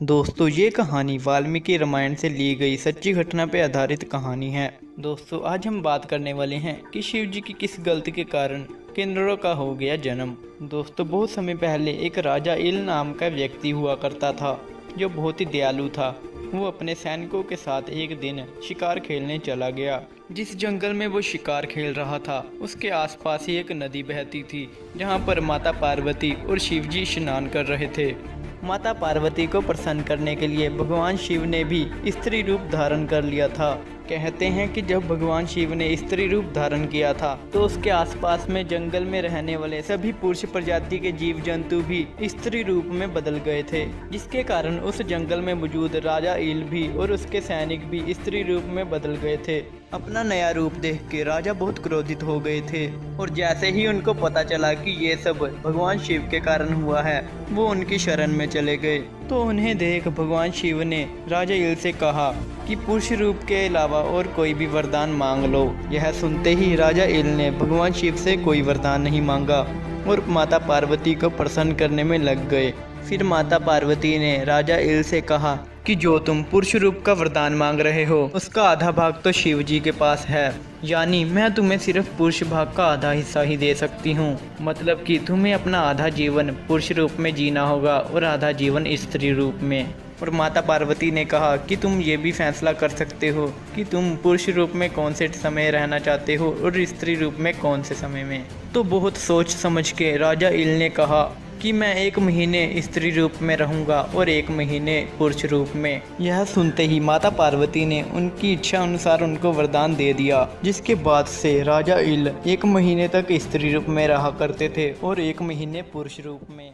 दोस्तों ये कहानी वाल्मीकि रामायण से ली गई सच्ची घटना पर आधारित कहानी है। दोस्तों आज हम बात करने वाले हैं कि शिव जी की किस गलती के कारण किन्नरों का हो गया जन्म। दोस्तों बहुत समय पहले एक राजा इल नाम का व्यक्ति हुआ करता था जो बहुत ही दयालु था। वो अपने सैनिकों के साथ एक दिन शिकार खेलने चला गया। जिस जंगल में वो शिकार खेल रहा था उसके आसपास ही एक नदी बहती थी जहाँ पर माता पार्वती और शिव जी स्नान कर रहे थे। माता पार्वती को प्रसन्न करने के लिए भगवान शिव ने भी स्त्री रूप धारण कर लिया था। कहते हैं कि जब भगवान शिव ने स्त्री रूप धारण किया था तो उसके आसपास में जंगल में रहने वाले सभी पुरुष प्रजाति के जीव जंतु भी स्त्री रूप में बदल गए थे, जिसके कारण उस जंगल में मौजूद राजा ईल भी और उसके सैनिक भी स्त्री रूप में बदल गए थे। अपना नया रूप देख के राजा बहुत क्रोधित हो गए थे और जैसे ही उनको पता चला कि ये सब भगवान शिव के कारण हुआ है वो उनकी शरण में चले गए। तो उन्हें देख भगवान शिव ने राजा ईल से कहा कि पुरुष रूप के अलावा और कोई भी वरदान मांग लो। यह सुनते ही राजा ईल ने भगवान शिव से कोई वरदान नहीं मांगा और माता पार्वती को प्रसन्न करने में लग गए। फिर माता पार्वती ने राजा ईल से कहा कि जो तुम पुरुष रूप का वरदान मांग रहे हो उसका आधा भाग तो शिव जी के पास है, यानी मैं तुम्हें सिर्फ पुरुष भाग का आधा हिस्सा ही दे सकती हूँ। मतलब कि तुम्हें अपना आधा जीवन पुरुष रूप में जीना होगा और आधा जीवन स्त्री रूप में। और माता पार्वती ने कहा कि तुम ये भी फैसला कर सकते हो कि तुम पुरुष रूप में कौन से समय रहना चाहते हो और स्त्री रूप में कौन से समय में। तो बहुत सोच समझ के राजा ईल ने कहा कि मैं 1 महीने स्त्री रूप में रहूंगा और 1 महीने पुरुष रूप में। यह सुनते ही माता पार्वती ने उनकी इच्छा अनुसार उनको वरदान दे दिया, जिसके बाद से राजा ईल 1 महीने तक स्त्री रूप में रहा करते थे और 1 महीने पुरुष रूप में।